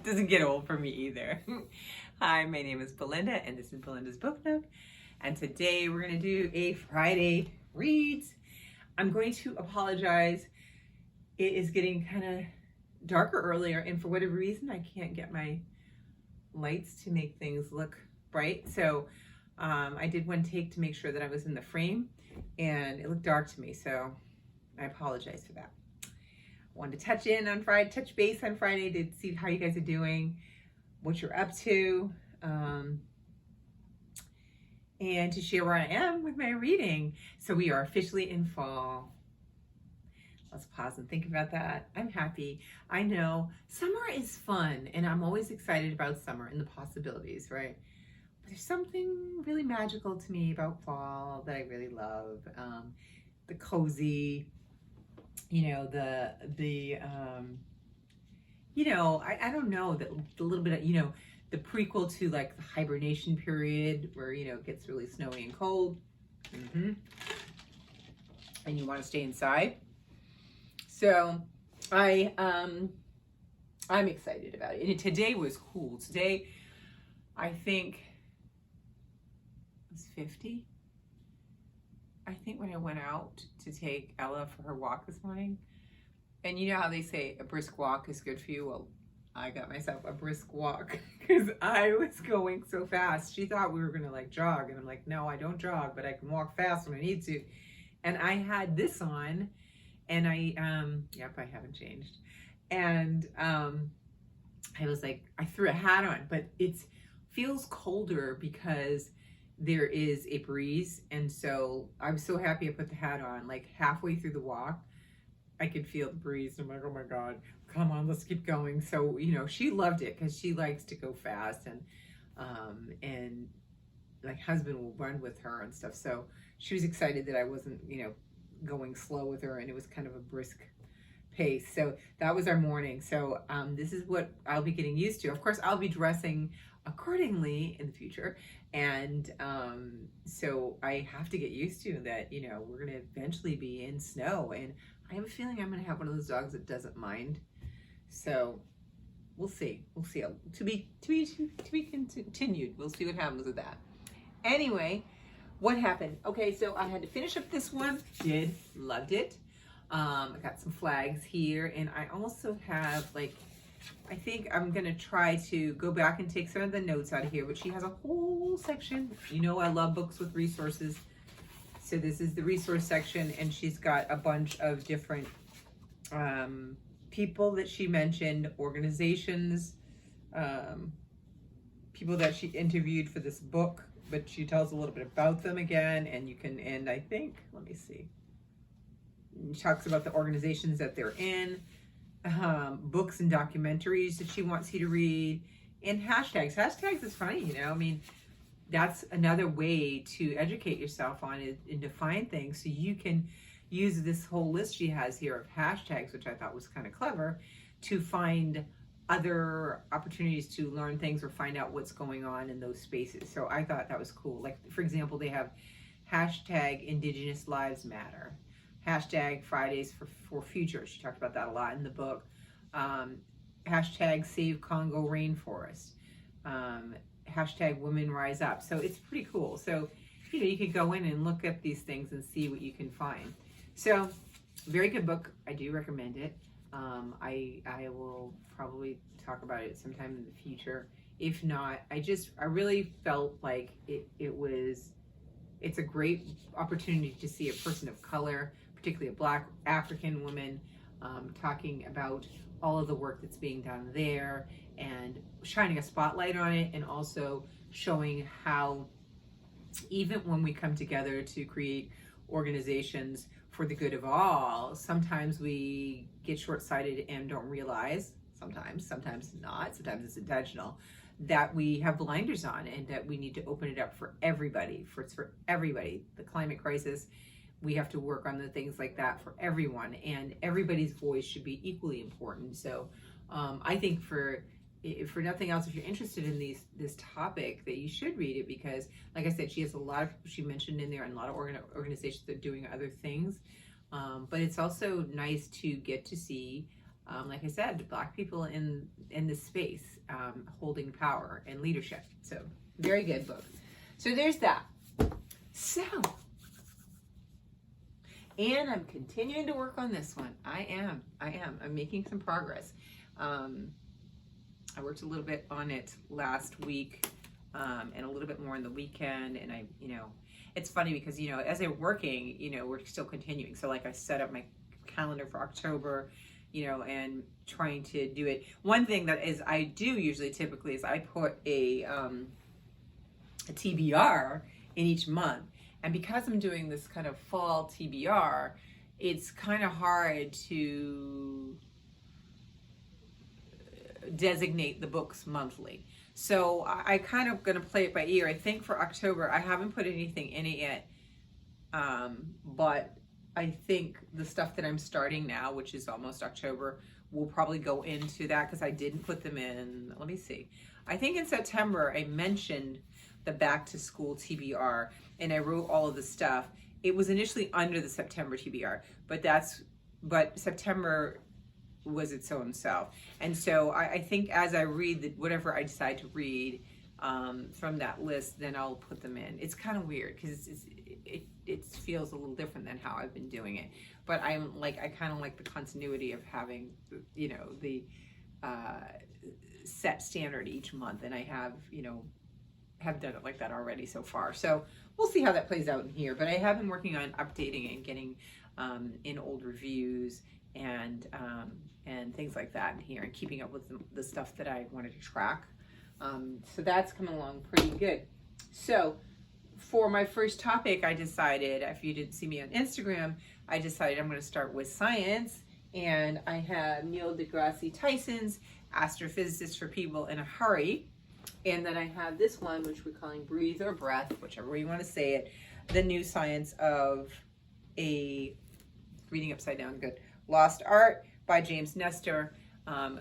Doesn't get old for me either. Hi, my name is Belinda, and this is Belinda's Book Nook. And today we're going to do a Friday reads. I'm going to apologize. It is getting kind of darker earlier, and for whatever reason, I can't get my lights to make things look bright. So I did one take to make sure that I was in the frame, and it looked dark to me. So I apologize for that. Wanted to touch base on Friday to see how you guys are doing, what you're up to, and to share where I am with my reading. So we are officially in fall. Let's pause and think about that. I'm happy. I know summer is fun, and I'm always excited about summer and the possibilities, right? But there's something really magical to me about fall that I really love. The cozy, I don't know, the little bit of, the prequel to like the hibernation period where, it gets really snowy and cold. And you want to stay inside. So I'm excited about it. And today was cool. Today, I think it was 50. I think when I went out to take Ella for her walk this morning, and you know how they say a brisk walk is good for you? Well, I got myself a brisk walk because I was going so fast. She thought we were going to like jog, and I'm like, no, I don't jog, but I can walk fast when I need to. And I had this on, and I haven't changed. And I was like, I threw a hat on, but it feels colder because there is a breeze, and so I'm so happy I put the hat on. Like halfway through the walk, I could feel the breeze. I'm like, oh my God, come on, let's keep going. So, she loved it because she likes to go fast, and my husband will run with her and stuff. So she was excited that I wasn't, going slow with her, and it was kind of a brisk pace. So that was our morning. So this is what I'll be getting used to. Of course, I'll be dressing accordingly in the future. And so I have to get used to that, we're going to eventually be in snow, and I have a feeling I'm going to have one of those dogs that doesn't mind. So we'll see. To be continued. We'll see what happens with that. Anyway, what happened? Okay, so I had to finish up this one. Loved it. I got some flags here, and I also have I think I'm gonna try to go back and take some of the notes out of here, but she has a whole section. I love books with resources. So this is the resource section, and she's got a bunch of different people that she mentioned, organizations, people that she interviewed for this book, but she tells a little bit about them again, and I think, let me see. She talks about the organizations that they're in, books and documentaries that she wants you to read, and hashtags. Hashtags is funny, that's another way to educate yourself on it and define things. So you can use this whole list she has here of hashtags, which I thought was kind of clever, to find other opportunities to learn things or find out what's going on in those spaces. So I thought that was cool. Like, for example, they have hashtag Indigenous Lives Matter, hashtag Fridays for Future. She talked about that a lot in the book. Hashtag Save Congo Rainforest. Hashtag Women Rise Up. So it's pretty cool. So, you could go in and look at these things and see what you can find. So, very good book. I do recommend it. I will probably talk about it sometime in the future. If not, I really felt like it's a great opportunity to see a person of color, particularly a Black African woman, talking about all of the work that's being done there and shining a spotlight on it, and also showing how even when we come together to create organizations for the good of all, sometimes we get short-sighted and don't realize, sometimes not, sometimes it's intentional, that we have blinders on, and that we need to open it up for everybody, it's for everybody. The climate crisis, we have to work on the things like that for everyone, and everybody's voice should be equally important. So I think for nothing else, if you're interested in this topic, that you should read it, because like I said, she has a lot of people she mentioned in there, and a lot of organizations that are doing other things, but it's also nice to get to see like I said, Black people in this space, holding power and leadership. So very good book. So there's that. So, and I'm continuing to work on this one. I am. I'm making some progress. I worked a little bit on it last week, and a little bit more on the weekend. And it's funny because, as I'm working, we're still continuing. So like I set up my calendar for October, and trying to do it. One thing that is I do usually typically is I put a TBR in each month. And because I'm doing this kind of fall TBR, it's kind of hard to designate the books monthly. So I kind of going to play it by ear. I think for October, I haven't put anything in it yet. But I think the stuff that I'm starting now, which is almost October, will probably go into that because I didn't put them in. Let me see. I think in September, I mentioned the back to school TBR, and I wrote all of the stuff. It was initially under the September TBR, but September was its own self. And so I think as I read whatever I decide to read from that list, then I'll put them in. It's kind of weird because it feels a little different than how I've been doing it. But I kind of like the continuity of having, the set standard each month. And I have done it like that already so far. So we'll see how that plays out in here. But I have been working on updating and getting in old reviews and things like that in here, and keeping up with the stuff that I wanted to track. So that's coming along pretty good. So for my first topic, I decided, if you didn't see me on Instagram, I decided I'm going to start with science. And I have Neil deGrasse Tyson's Astrophysicist for People in a Hurry. And then I have this one, which we're calling Breathe or Breath, whichever way you want to say it, The New Science of Reading Upside Down, good, Lost Art by James Nestor.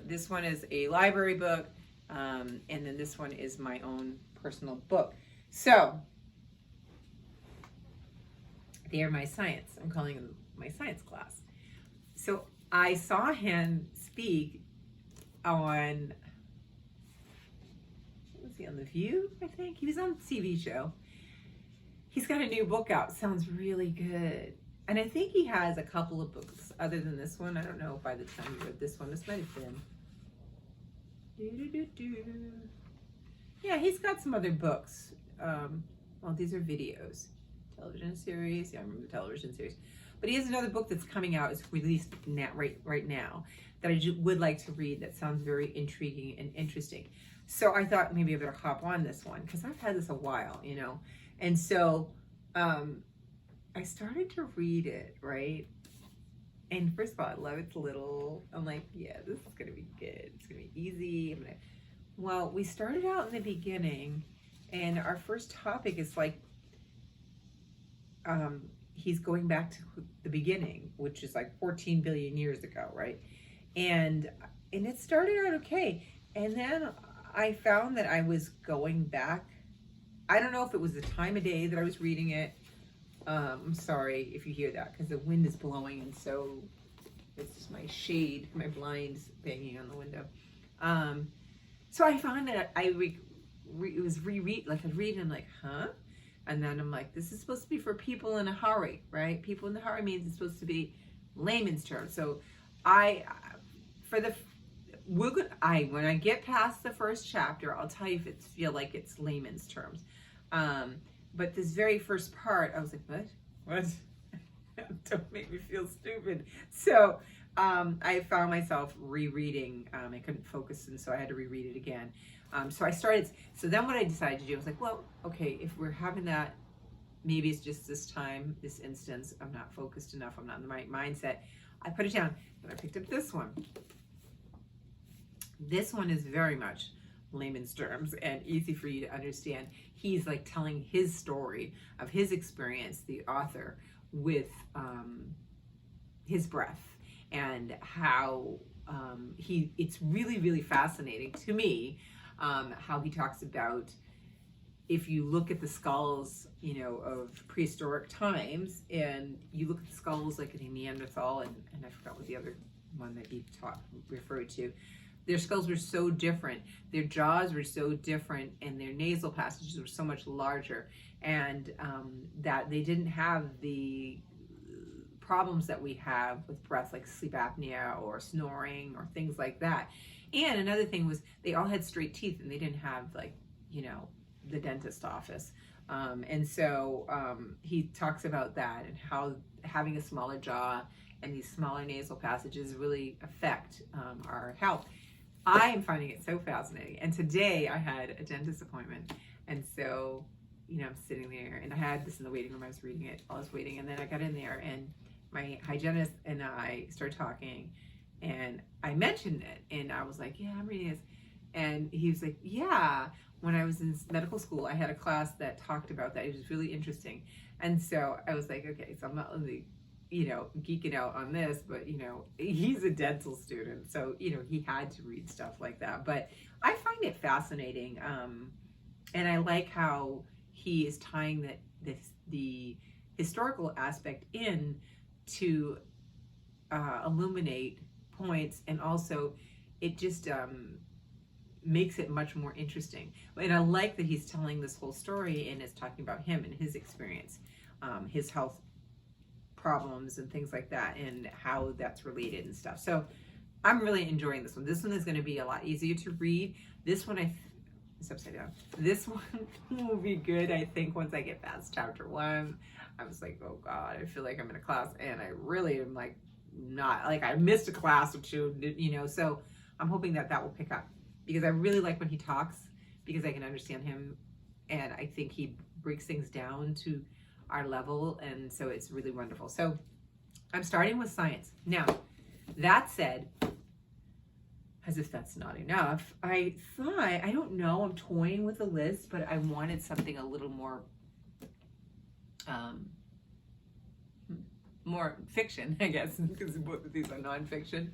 This one is a library book, and then this one is my own personal book. So, they're my science. I'm calling them my science class. So, I saw him speak on... on The View, I think. He was on a TV show. He's got a new book out. Sounds really good. And I think he has a couple of books other than this one. I don't know by the time you read this one. This might have been. Yeah, he's got some other books. Well, these are videos. Television series. Yeah, I remember the television series. But he has another book that's coming out. It's released right now that I would like to read. That sounds very intriguing and interesting. So I thought maybe I better hop on this one because I've had this a while, And so I started to read it, right? And first of all, I love it's little. I'm like, yeah, this is going to be good. It's going to be easy. Well, we started out in the beginning, and our first topic is like, he's going back to the beginning, which is like 14 billion years ago, right? And it started out okay. And then I found that I was going back. I don't know if it was the time of day that I was reading it. I'm sorry if you hear that because the wind is blowing, and so it's just my shade, my blinds banging on the window. So I found that it was reread, like I'd read and I'm like, huh? And then I'm like, this is supposed to be for people in a hurry, right? People in a hurry means it's supposed to be layman's terms. So when I get past the first chapter, I'll tell you if it feel like it's layman's terms. But this very first part, I was like, what? Don't make me feel stupid. So I found myself rereading. I couldn't focus, and so I had to reread it again. So then what I decided to do, I was like, well, okay, if we're having that, maybe it's just this instance, I'm not focused enough, I'm not in the right mindset. I put it down, but I picked up this one. This one is very much layman's terms and easy for you to understand. He's like telling his story of his experience, the author, with his breath, and how it's really, really fascinating to me how he talks about, if you look at the skulls, of prehistoric times, and you look at the skulls like in a Neanderthal, and I forgot what the other one that you referred to. Their skulls were so different, their jaws were so different, and their nasal passages were so much larger, and that they didn't have the problems that we have with breath, like sleep apnea or snoring or things like that. And another thing was they all had straight teeth, and they didn't have, like, you know, the dentist office. And so he talks about that and how having a smaller jaw and these smaller nasal passages really affect our health. I am finding it so fascinating. And today I had a dentist appointment. And so, you know, I'm sitting there, and I had this in the waiting room. I was reading it while I was waiting. And then I got in there, and my hygienist and I started talking, and I mentioned it. And I was like, yeah, I'm reading this. And he was like, yeah, when I was in medical school, I had a class that talked about that. It was really interesting. And so I was like, okay, so I'm not really, you know, geeking out on this, but, you know, he's a dental student, so, you know, he had to read stuff like that. But I find it fascinating, and I like how he is tying the historical aspect in to illuminate points, and also it just makes it much more interesting. And I like that he's telling this whole story and is talking about him and his experience, his health problems and things like that, and how that's related and stuff. So I'm really enjoying this one. This one is going to be a lot easier to read. This one it's upside down. This one will be good, I think, once I get past chapter 1. I was like, oh God, I feel like I'm in a class, and I really am like not, like I missed a class or two, you know, so I'm hoping that will pick up, because I really like when he talks, because I can understand him, and I think he breaks things down to our level, and so it's really wonderful. So I'm starting with science. Now, that said, as if that's not enough, I thought, I don't know, I'm toying with a list, but I wanted something a little more more fiction, I guess, because both of these are nonfiction.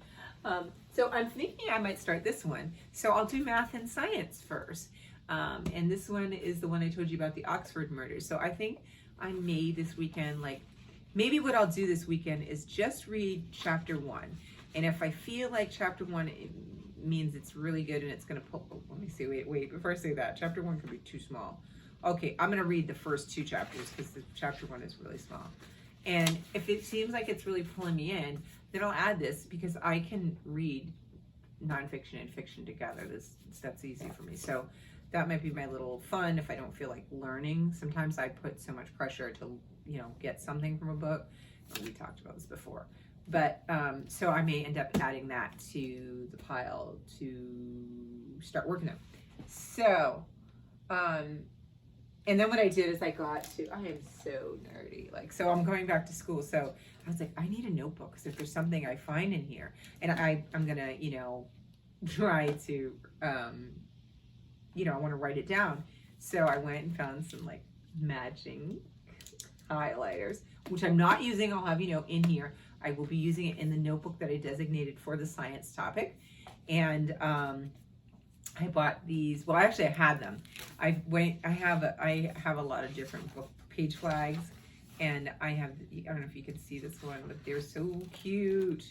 So I'm thinking I might start this one. So I'll do math and science first. And this one is the one I told you about, the Oxford murders. So I think I may this weekend, like, maybe what I'll do this weekend is just read chapter 1. And if I feel like chapter 1 means it's really good and it's going to pull, let me see, wait, before I say that, chapter 1 could be too small. Okay, I'm going to read the first 2 chapters because the chapter 1 is really small. And if it seems like it's really pulling me in, then I'll add this, because I can read nonfiction and fiction together. That's easy for me. So that might be my little fun if I don't feel like learning. Sometimes I put so much pressure to, you know, get something from a book. We talked about this before. But so I may end up adding that to the pile to start working on. So, and then what I did is I am so nerdy. Like, so I'm going back to school. So I was like, I need a notebook, because if there's something I find in here, and I'm going to, you know, try to, you know, I want to write it down. So I went and found some like matching highlighters, which I'm not using. I'll have, you know, in here. I will be using it in the notebook that I designated for the science topic. And I bought these. Well, actually, I had them. I have a lot of different book page flags, and I don't know if you can see this one, but they're so cute.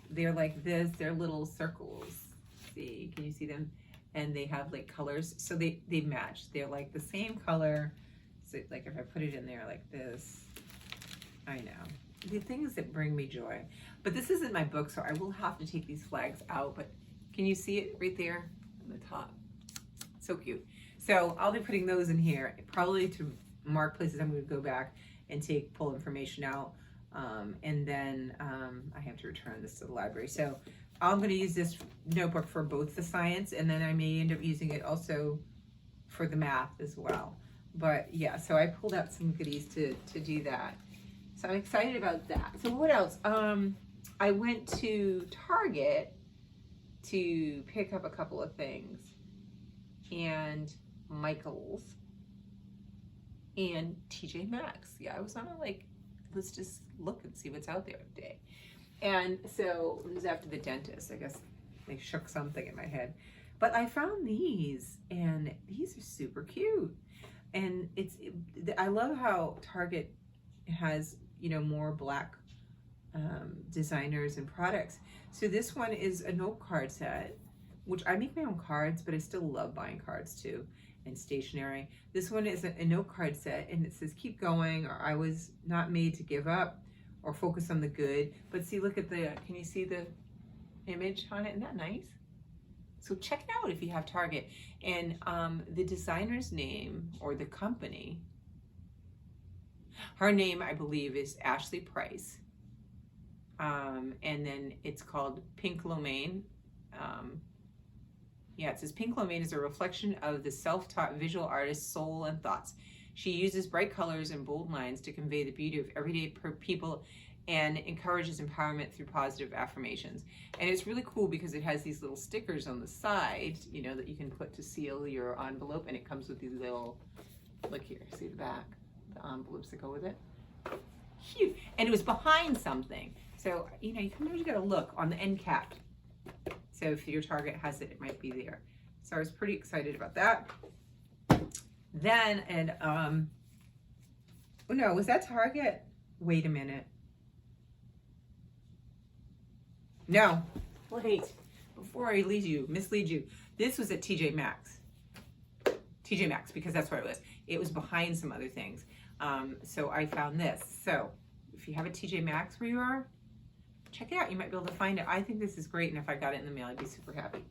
They're like this. They're little circles. See, can you see them? And they have like colors, so they match. They're like the same color. So like if I put it in there like this, I know. The things that bring me joy. But this isn't my book, so I will have to take these flags out. But can you see it right there on the top? So cute. So I'll be putting those in here, probably to mark places I'm going to go back and pull information out. And then I have to return this to the library. So I'm going to use this notebook for both the science, and then I may end up using it also for the math as well. But yeah, so I pulled out some goodies to do that. So I'm excited about that. So what else? I went to Target to pick up a couple of things, and Michael's and TJ Maxx. Yeah, I was on a like, let's just look and see what's out there today. And so it was after the dentist. I guess they shook something in my head. But I found these, and these are super cute. And I love how Target has, you know, more black designers and products. So this one is a note card set, which I make my own cards, but I still love buying cards too, and stationery. This one is a note card set, and it says keep going, or I was not made to give up, or focus on the good. But see, look at the, can you see the image on it? Isn't that nice? So check it out if you have Target. And the designer's name, or the company, her name I believe is Ashley Price. And then it's called Pink Lomain. Yeah, it says Pink Lomain is a reflection of the self-taught visual artist's soul and thoughts. She uses bright colors and bold lines to convey the beauty of everyday people and encourages empowerment through positive affirmations. And it's really cool because it has these little stickers on the side, you know, that you can put to seal your envelope, and it comes with these little, look here, see the back, the envelopes that go with it. Cute. And it was behind something. So, you know, you sometimes you gotta look on the end cap. So if your Target has it, it might be there. So I was pretty excited about that. Then, and, oh no, was that Target? Wait a minute. No, wait, before I mislead you, this was at TJ Maxx. TJ Maxx, because that's where it was. It was behind some other things. So I found this. So if you have a TJ Maxx where you are, check it out. You might be able to find it. I think this is great, and if I got it in the mail, I'd be super happy.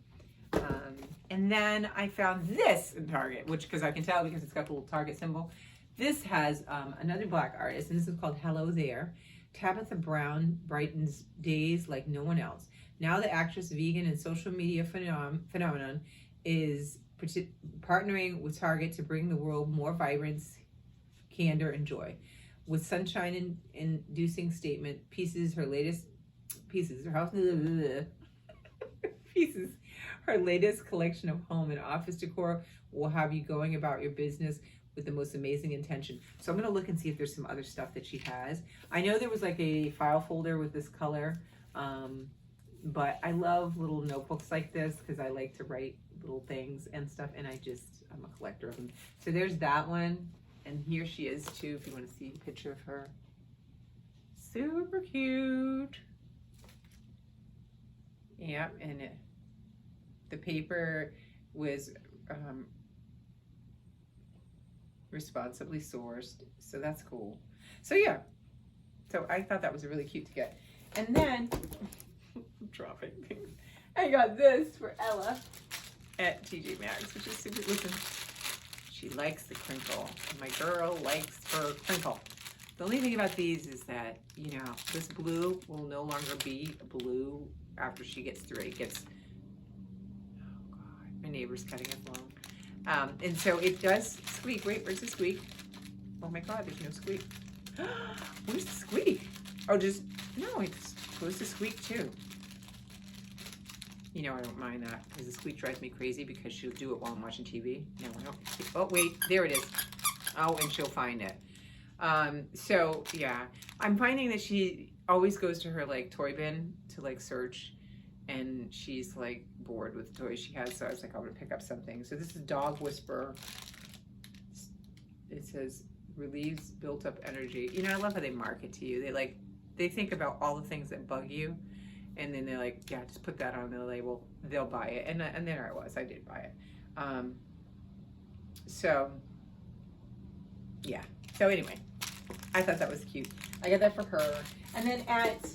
And then I found this in Target, which, because I can tell because it's got the little Target symbol. This has another Black artist, and this is called Hello There. Tabitha Brown brightens days like no one else. Now the actress, vegan, and social media phenomenon is partnering with Target to bring the world more vibrance, candor, and joy. With sunshine-inducing statement pieces, her latest collection of home and office decor will have you going about your business with the most amazing intention. So I'm gonna look and see if there's some other stuff that she has. I know there was like a file folder with this color, but I love little notebooks like this because I like to write little things and stuff, and I'm a collector of them. So there's that one, and here she is too, if you wanna see a picture of her. Super cute. Yep, and the paper was responsibly sourced, so that's cool. So yeah, so I thought that was really cute to get. And then I'm dropping things. I got this for Ella at TJ Maxx, which is super. Listen, she likes the crinkle. My girl likes her crinkle. The only thing about these is that, you know, this blue will no longer be blue after she gets through it. It gets, oh God, my neighbor's cutting it long. And so it does squeak. Wait, where's the squeak? Oh my God, there's no squeak. Where's the squeak? Oh, no, it's supposed to squeak too. You know, I don't mind that because the squeak drives me crazy because she'll do it while I'm watching TV. No, I don't. Oh, wait, there it is. Oh, and she'll find it. So yeah, I'm finding that she always goes to her like toy bin to like search, and she's like bored with the toys she has. So I was like, I'm gonna pick up something. So this is Dog Whisperer. It says relieves built up energy. You know, I love how they market to you. They think about all the things that bug you, and then they're like, yeah, just put that on the label. They'll buy it. And there I was. I did buy it. So yeah. So anyway, I thought that was cute. I got that for her. And then at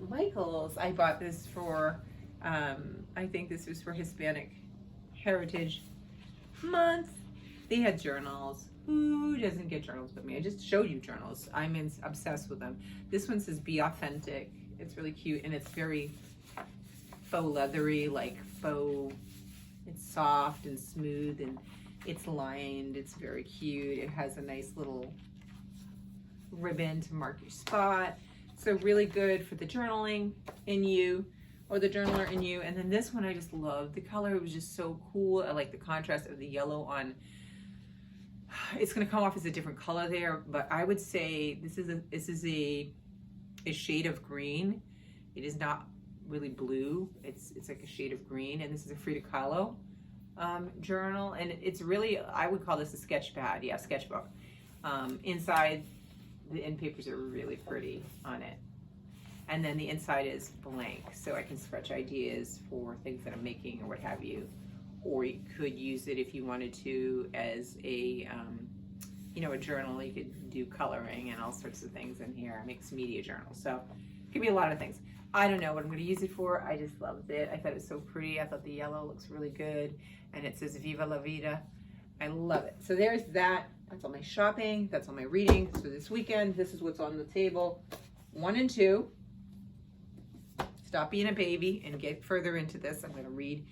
Michael's, I bought this for, I think this was for Hispanic Heritage Month. They had journals. Who doesn't get journals but me? I just showed you journals. I'm obsessed with them. This one says Be Authentic. It's really cute, and it's very faux leathery, like faux. It's soft and smooth, and it's lined. It's very cute. It has a nice little ribbon to mark your spot. So really good for the journaling in you, or the journaler in you. And then this one I just love. The color was just so cool. I like the contrast of the yellow on. It's going to come off as a different color there, but I would say this is a shade of green. It is not really blue. It's like a shade of green, and this is a Frida Kahlo journal, and it's really, I would call this a sketch pad. Yeah, sketchbook. Inside, the end papers are really pretty on it. And then the inside is blank, so I can scratch ideas for things that I'm making or what have you. Or you could use it if you wanted to as a, you know, a journal. You could do coloring and all sorts of things in here. I make some media journals, so it could be a lot of things. I don't know what I'm going to use it for. I just loved it. I thought it was so pretty. I thought the yellow looks really good, and it says Viva la Vida. I love it. So there's that. That's all my shopping. That's all my reading. So this weekend, this is what's on the table. 1 and 2. Stop being a baby and get further into this. I'm going to read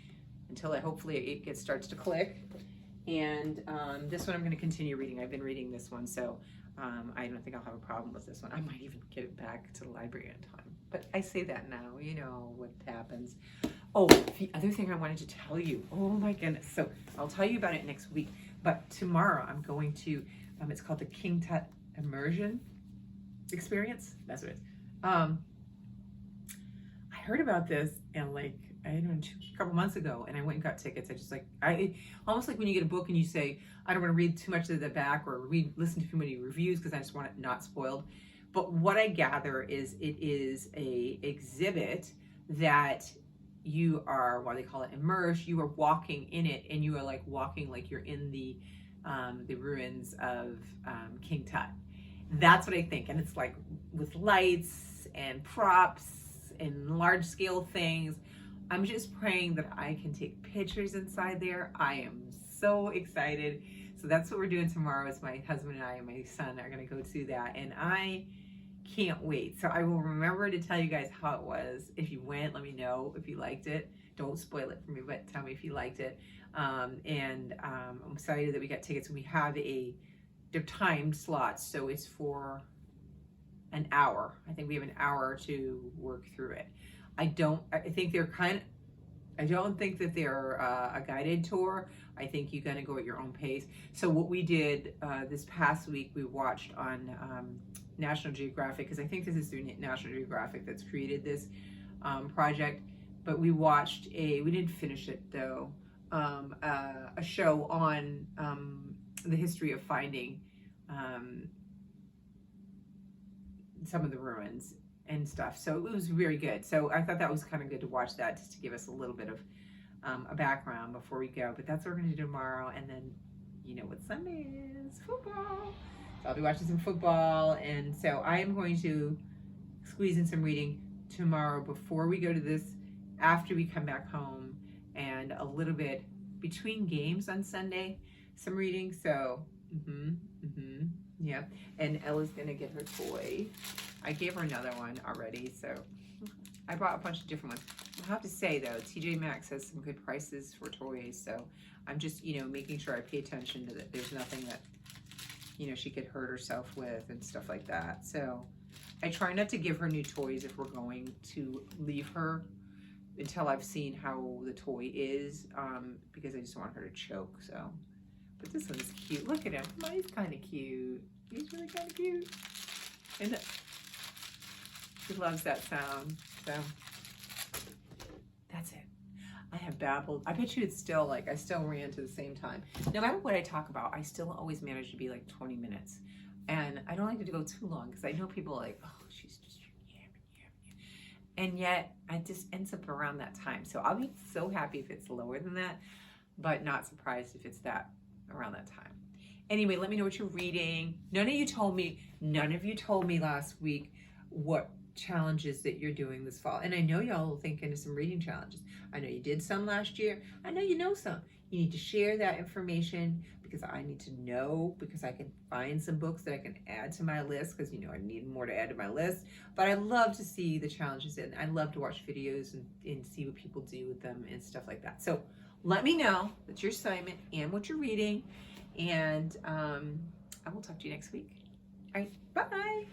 until hopefully it starts to click. And this one I'm going to continue reading. I've been reading this one, so I don't think I'll have a problem with this one. I might even get it back to the library in time. But I say that now, you know what happens. Oh, the other thing I wanted to tell you. Oh my goodness. So I'll tell you about it next week. But tomorrow I'm going to, it's called the King Tut Immersion Experience. That's what it is. I heard about this and like, I don't know, a couple months ago, and I went and got tickets. Almost like when you get a book and you say, I don't want to read too much of the back or listen to too many reviews because I just want it not spoiled. But what I gather is it is a exhibit that you are, what they call it, immersed. You are walking in it, and you are like walking like you're in the ruins of King Tut. That's what I think, and it's like with lights and props and large scale things. I'm just praying that I can take pictures inside there. I am so excited. So that's what we're doing tomorrow. Is my husband and I and my son are going to go to that, and I can't wait. So I will remember to tell you guys how it was. If you went, let me know if you liked it. Don't spoil it for me, but tell me if you liked it. I'm excited that we got tickets, and we have they're timed slots, so it's for an hour. I think we have an hour to work through it. I don't think that they're a guided tour. I think you're going to go at your own pace. So what we did this past week, we watched on National Geographic, because I think this is through National Geographic that's created this project. But we watched we didn't finish it though, a show on the history of finding some of the ruins and stuff. So it was very good. So I thought that was kind of good to watch that, just to give us a little bit of a background before we go. But that's what we're going to do tomorrow. And then, you know what Sunday is? Football. So I'll be watching some football. And so I am going to squeeze in some reading tomorrow before we go to this, after we come back home, and a little bit between games on Sunday, some reading. So, yeah. And Ella's going to get her toy. I gave her another one already, so I bought a bunch of different ones. I have to say, though, TJ Maxx has some good prices for toys, so I'm just, making sure I pay attention to that. There's nothing that, she could hurt herself with and stuff like that. So I try not to give her new toys if we're going to leave her until I've seen how the toy is, because I just want her to choke, so. But this one's cute. Look at him. Oh, he's kind of cute. He's really kind of cute. And she loves that sound. So that's it. I have babbled. I bet you it's still I still ran to the same time. No matter what I talk about, I still always manage to be 20 minutes. And I don't like it to go too long, because I know people are like, oh, she's just yamming. And yet I just ends up around that time. So I'll be so happy if it's lower than that, but not surprised if it's around that time. Anyway, let me know what you're reading. None of you told me last week what challenges that you're doing this fall. And I know y'all will think into some reading challenges. I know you did some last year. I know you know some. You need to share that information, because I need to know, because I can find some books that I can add to my list, because I need more to add to my list. But I love to see the challenges, and I love to watch videos and see what people do with them and stuff like that. So let me know that's your assignment and what you're reading, and I will talk to you next week. All right, bye.